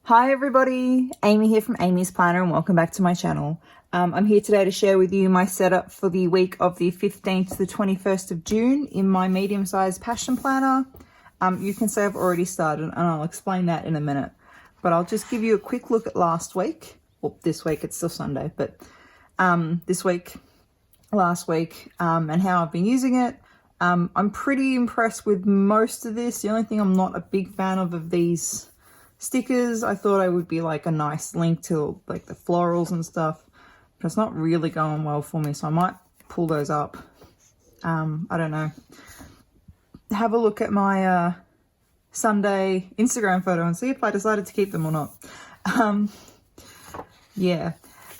Hi everybody, Amy here from Amy's Planner and welcome back to my channel. I'm here today to share with you my setup for the week of the 15th to the 21st of June in my medium-sized passion planner. You can say I've already started and I'll explain that in a minute, but I'll just give you a quick look at last week. Well, this week, it's still Sunday, but this week, last week, and how I've been using it. I'm pretty impressed with most of this. The only thing I'm not a big fan of these stickers. I thought I would be like a nice link to like the florals and stuff, but it's not really going well for me, so I might pull those up. I don't know. Have a look at my Sunday Instagram photo and see if I decided to keep them or not. Yeah.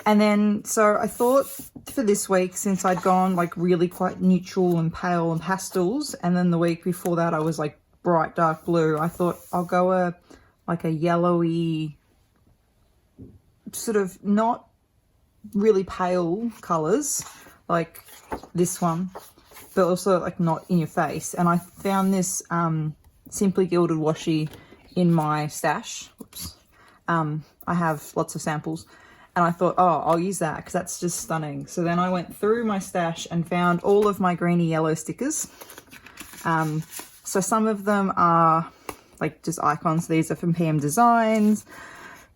And then, so I thought for this week, since I'd gone like really quite neutral and pale and pastels, and then the week before that I was like bright dark blue, I thought I'll go like a yellowy, sort of not really pale colors like this one, but also like not in your face. And I found this Simply Gilded washi in my stash. Oops. I have lots of samples and I thought, oh, I'll use that because that's just stunning. So then I went through my stash and found all of my greeny yellow stickers. So some of them are like just icons. These are from PM Designs.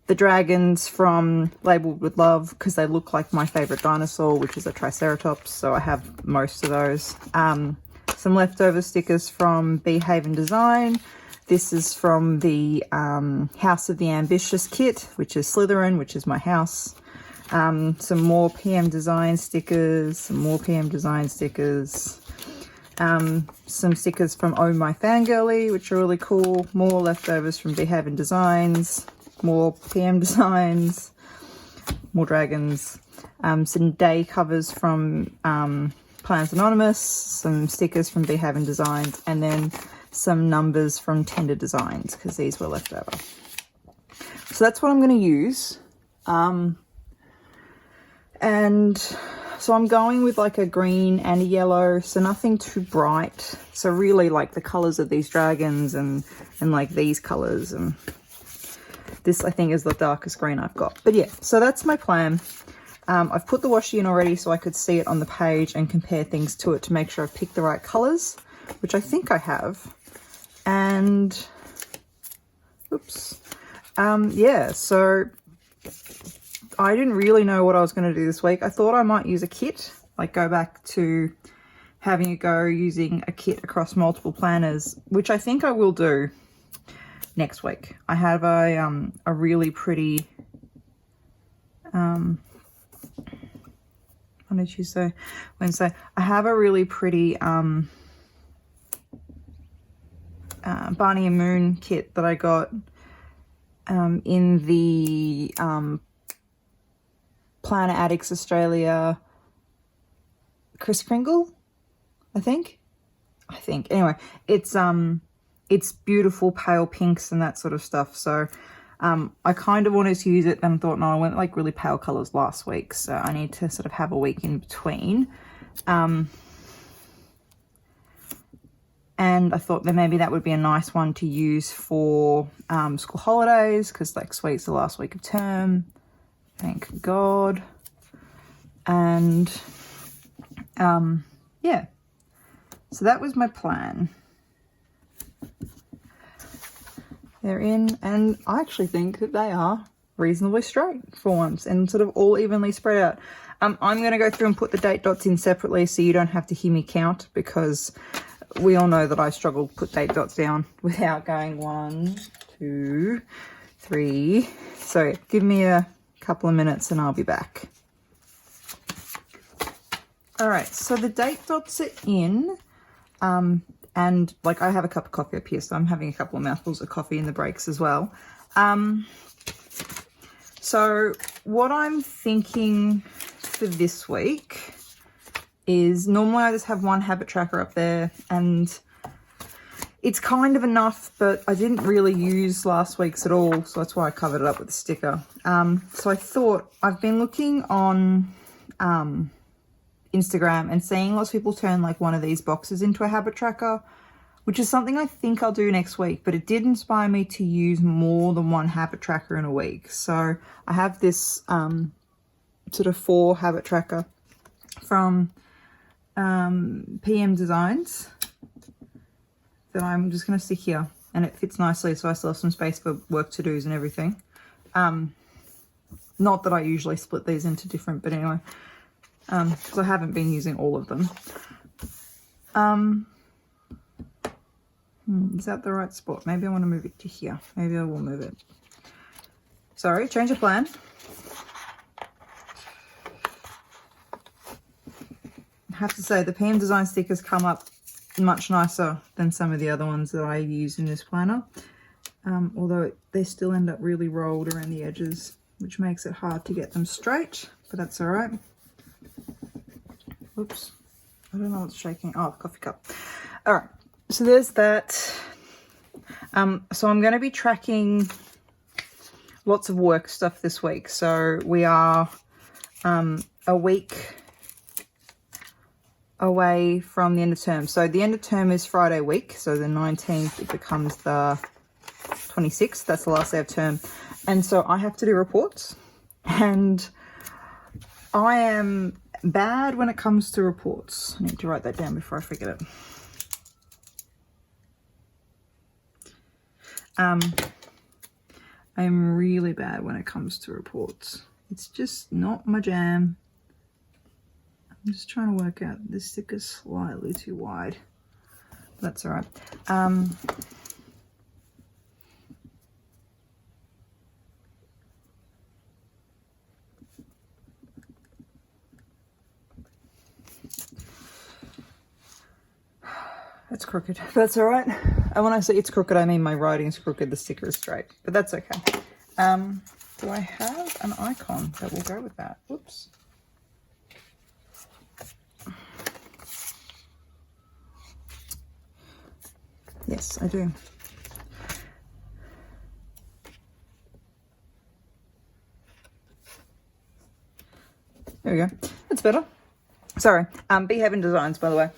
The dragons from Labeled with Love because they look like my favorite dinosaur, which is a Triceratops. So I have most of those. Some leftover stickers from Behaven Design. This is from the House of the Ambitious kit, which is Slytherin, which is my house. Some more PM Design stickers, some more PM Design stickers. Some stickers from Oh My Fangirly, which are really cool. More leftovers from Behaven Designs. More PM Designs. More dragons. Some day covers from Planners Anonymous. Some stickers from Behaven Designs. And then some numbers from Tender Designs, because these were left over. So that's what I'm going to use. And so I'm going with like a green and a yellow, so nothing too bright. So really like the colors of these dragons and like these colors, and this I think is the darkest green I've got. But yeah, so that's my plan. I've put the washi in already so I could see it on the page and compare things to it to make sure I've picked the right colors, which I think I have. And oops. Yeah, so I didn't really know what I was going to do this week. I thought I might use a kit, like go back to having a go using a kit across multiple planners, which I think I will do next week. I have a really pretty, Monday, Tuesday, Wednesday. I have a really pretty Barney and Moon kit that I got in the Planner Addicts Australia Kris Kringle, I think. Anyway, it's beautiful pale pinks and that sort of stuff. So I kind of wanted to use it, then thought, no, I went like really pale colors last week, so I need to sort of have a week in between. And I thought that maybe that would be a nice one to use for school holidays, because next week's the last week of term. Thank God. And yeah, so that was my plan. They're in, and I actually think that they are reasonably straight for once and sort of all evenly spread out. I'm going to go through and put the date dots in separately so you don't have to hear me count, because we all know that I struggle to put date dots down without going 1, 2, 3. So give me a couple of minutes and I'll be back. All right, so the date dots are in, and like I have a cup of coffee up here, so I'm having a couple of mouthfuls of coffee in the breaks as well. So what I'm thinking for this week is, normally I just have one habit tracker up there and it's kind of enough, but I didn't really use last week's at all, so that's why I covered it up with a sticker. So I thought, I've been looking on Instagram and seeing lots of people turn like one of these boxes into a habit tracker. which is something I think I'll do next week, but it did inspire me to use more than one habit tracker in a week. So I have this sort of 4 habit tracker from PM Designs that I'm just going to stick here, and it fits nicely, so I still have some space for work to-dos and everything. Not that I usually split these into different, but anyway, because I haven't been using all of them. Is that the right spot? Maybe I want to move it to here. Maybe I will move it. Sorry, change of plan. I have to say the PM Design stickers come up much nicer than some of the other ones that I use in this planner. Although they still end up really rolled around the edges, which makes it hard to get them straight, but that's all right. Oops, I don't know what's shaking. Oh, coffee cup. All right, so there's that. So I'm going to be tracking lots of work stuff this week. So we are a week away from the end of term. So the end of term is Friday week. So the 19th, it becomes the 26th. That's the last day of term. And so I have to do reports. And I am bad when it comes to reports. I need to write that down before I forget it. I'm really bad when it comes to reports. It's just not my jam. I'm just trying to work out, this sticker's slightly too wide. That's all right. It's crooked. That's all right. And when I say it's crooked, I mean my writing is crooked, the sticker is straight, but that's okay. Do I have an icon that will go with that? Whoops. Yes, I do. There we go. That's better. Sorry. Bee Haven Designs, by the way.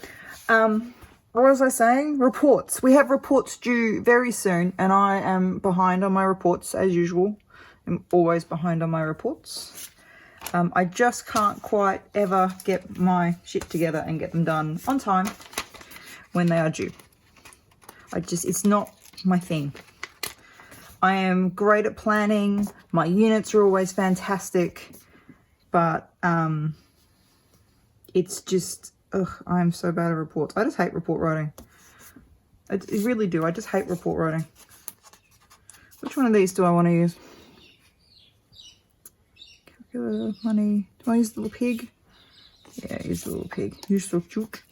What was I saying? Reports. We have reports due very soon, and I am behind on my reports as usual. I'm always behind on my reports. I just can't quite ever get my shit together and get them done on time when they are due. It's not my thing. I am great at planning. My units are always fantastic, but it's just, I'm so bad at reports. I just hate report writing. I really do. I just hate report writing. Which one of these do I want to use? Calculator, money. Do I use the little pig? Yeah, use the little pig. You're so cute.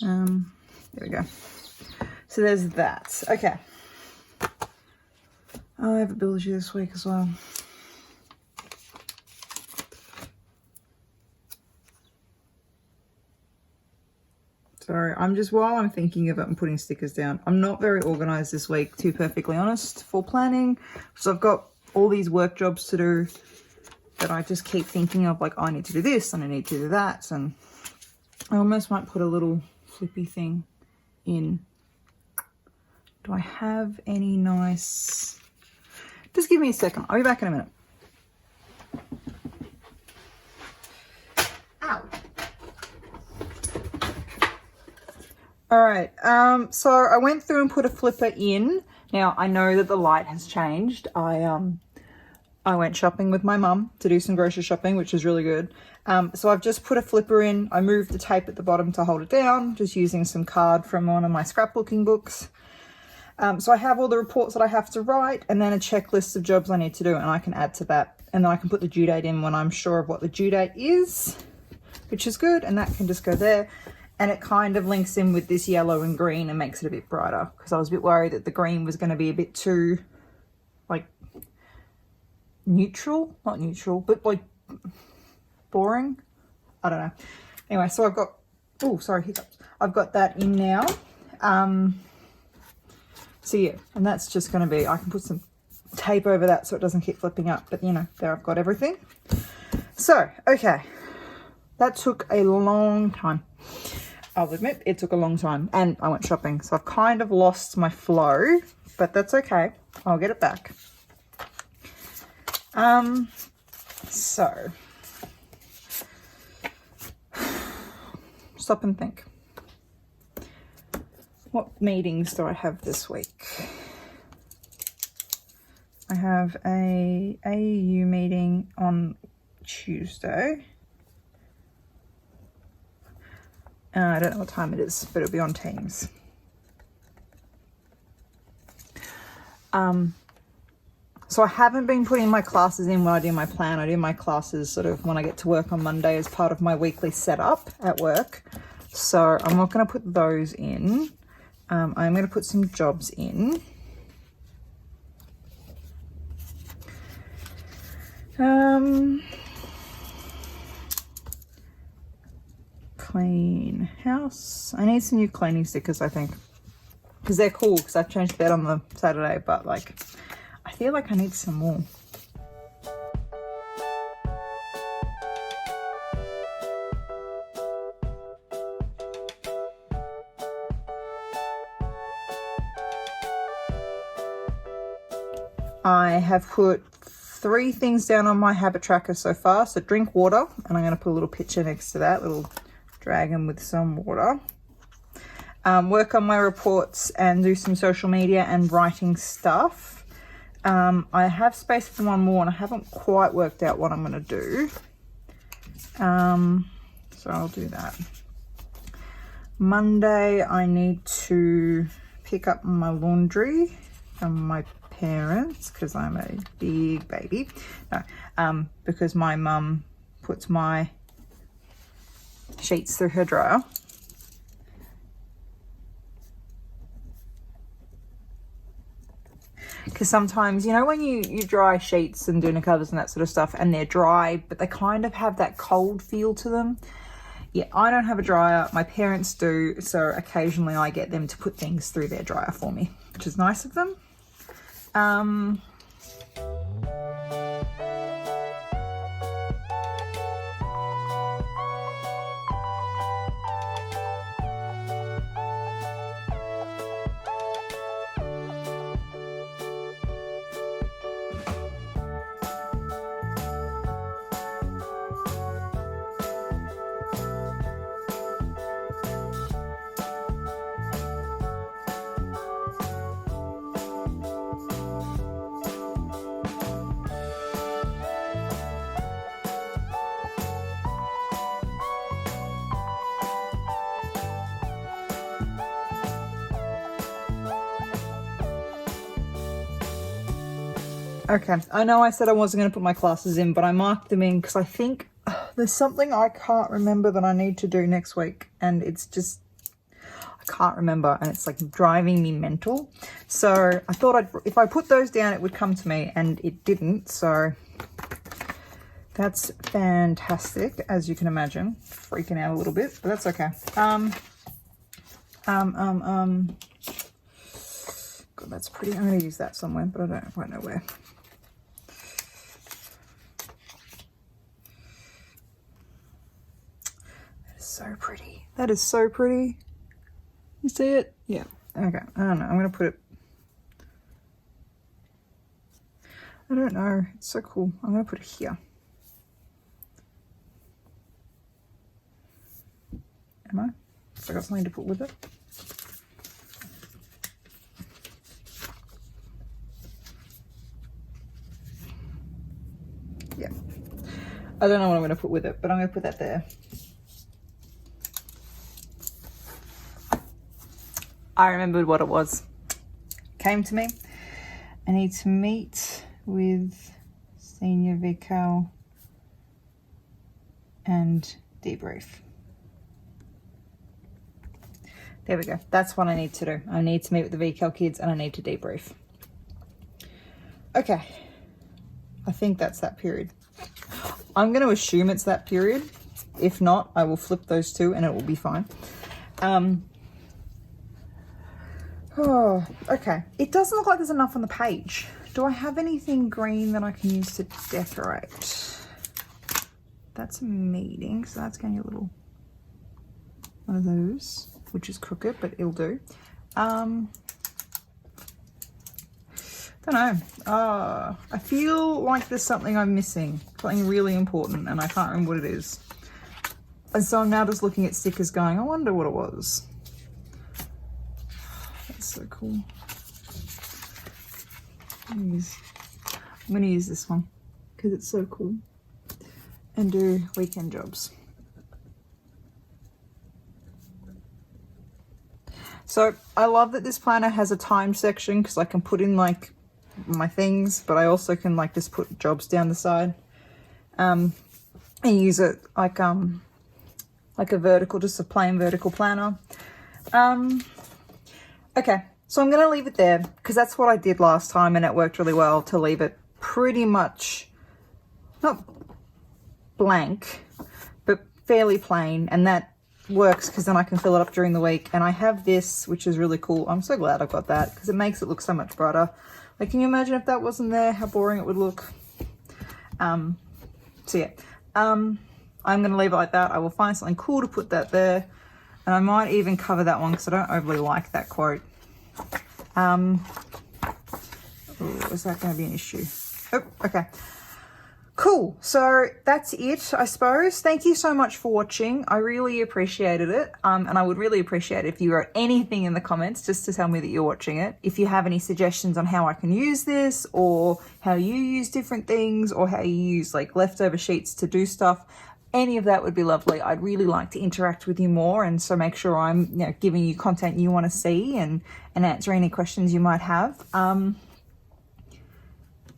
There we go. So there's that. Okay. I have ability this week as well. Sorry, while I'm thinking of it and putting stickers down, I'm not very organized this week, to be perfectly honest, for planning. So I've got all these work jobs to do that I just keep thinking of, like, I need to do this and I need to do that. And I almost might put a little flippy thing in. Do I have any nice... Just give me a second. I'll be back in a minute. Ow. All right. So I went through and put a flipper in. Now I know that the light has changed. I went shopping with my mum to do some grocery shopping, which is really good. So I've just put a flipper in. I moved the tape at the bottom to hold it down, just using some card from one of my scrapbooking books. So I have all the reports that I have to write and then a checklist of jobs I need to do, and I can add to that. And then I can put the due date in when I'm sure of what the due date is, which is good. And that can just go there. And it kind of links in with this yellow and green and makes it a bit brighter, because I was a bit worried that the green was going to be a bit too, like, neutral. Not neutral, but like boring. I don't know. Anyway, so I've got, oh, sorry, hiccups. I've got that in now. So yeah, and that's just going to be, I can put some tape over that so it doesn't keep flipping up, but you know, there I've got everything. So, okay, that took a long time. I'll admit it took a long time and I went shopping. So I've kind of lost my flow, but that's okay. I'll get it back. So stop and think. What meetings do I have this week? I have a AEU meeting on Tuesday. I don't know what time it is, but it'll be on Teams. So I haven't been putting my classes in when I do my plan. I do my classes sort of when I get to work on Monday as part of my weekly setup at work. So I'm not going to put those in. I'm going to put some jobs in. Clean house. I need some new cleaning stickers, I think, because they're cool, because I changed bed on the Saturday, but like I feel like I need some more. I have put 3 things down on my habit tracker so far. So drink water, and I'm going to put a little picture next to that, little dragon with some water. Work on my reports and do some social media and writing stuff. I have space for one more, and I haven't quite worked out what I'm going to do. So I'll do that. Monday, I need to pick up my laundry from my parents because I'm a big baby. No, because my mum puts my sheets through her dryer. Because sometimes, you know, when you dry sheets and doona covers and that sort of stuff, and they're dry, but they kind of have that cold feel to them. Yeah, I don't have a dryer. My parents do, so occasionally I get them to put things through their dryer for me, which is nice of them. Okay, I know I said I wasn't going to put my classes in, but I marked them in because I think there's something I can't remember that I need to do next week, and it's just, I can't remember, and it's like driving me mental. So I thought if I put those down, it would come to me, and it didn't, so that's fantastic, as you can imagine. Freaking out a little bit, but that's okay. God, that's pretty. I'm going to use that somewhere, but I don't quite know where. So pretty. That is so pretty. You see it? Yeah. Okay. I don't know. I'm going to put it. I don't know. It's so cool. I'm going to put it here. Am I? So I got something to put with it. Yeah. I don't know what I'm going to put with it, but I'm going to put that there. I remembered what it was. Came to me. I need to meet with Senior VCAL and debrief. There we go. That's what I need to do. I need to meet with the VCAL kids and I need to debrief. Okay. I think that's that period. I'm going to assume it's that period. If not, I will flip those two and it will be fine. Oh, okay. It doesn't look like there's enough on the page. Do I have anything green that I can use to decorate? That's a meeting, so that's getting a little... one of those, which is crooked, but it'll do. Don't know. I feel like there's something I'm missing, something really important, and I can't remember what it is. And so I'm now just looking at stickers going, I wonder what it was. That's so cool. I'm going to use this one because it's so cool. And do weekend jobs. So I love that this planner has a time section because I can put in like my things, but I also can like just put jobs down the side and use it like a vertical, just a plain vertical planner. Okay, so I'm going to leave it there because that's what I did last time and it worked really well to leave it pretty much not blank but fairly plain, and that works because then I can fill it up during the week. And I have this, which is really cool. I'm so glad I got that because it makes it look so much brighter. Like, can you imagine if that wasn't there, how boring it would look? So yeah, I'm going to leave it like that. I will find something cool to put that there, and I might even cover that one because I don't overly like that quote. Ooh, is that going to be an issue? Oh, okay. Cool. So that's it, I suppose. Thank you so much for watching. I really appreciated it. And I would really appreciate it if you wrote anything in the comments just to tell me that you're watching it. If you have any suggestions on how I can use this, or how you use different things, or how you use like leftover sheets to do stuff, any of that would be lovely. I'd really like to interact with you more, and so make sure I'm giving you content you want to see and answer any questions you might have.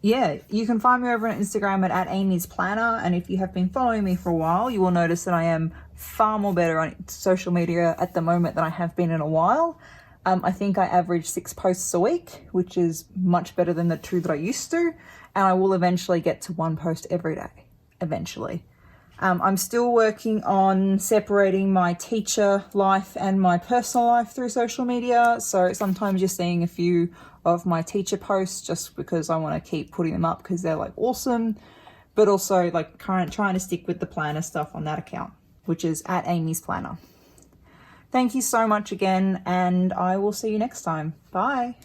Yeah, you can find me over on Instagram at Amy's Planner, and if you have been following me for a while, you will notice that I am far more better on social media at the moment than I have been in a while. I think I average 6 posts a week, which is much better than the 2 that I used to, and I will eventually get to 1 post every day, eventually. I'm still working on separating my teacher life and my personal life through social media, so sometimes you're seeing a few of my teacher posts just because I want to keep putting them up because they're like awesome, but also like trying to stick with the planner stuff on that account, which is at Amy's Planner. Thank you so much again, and I will see you next time. Bye.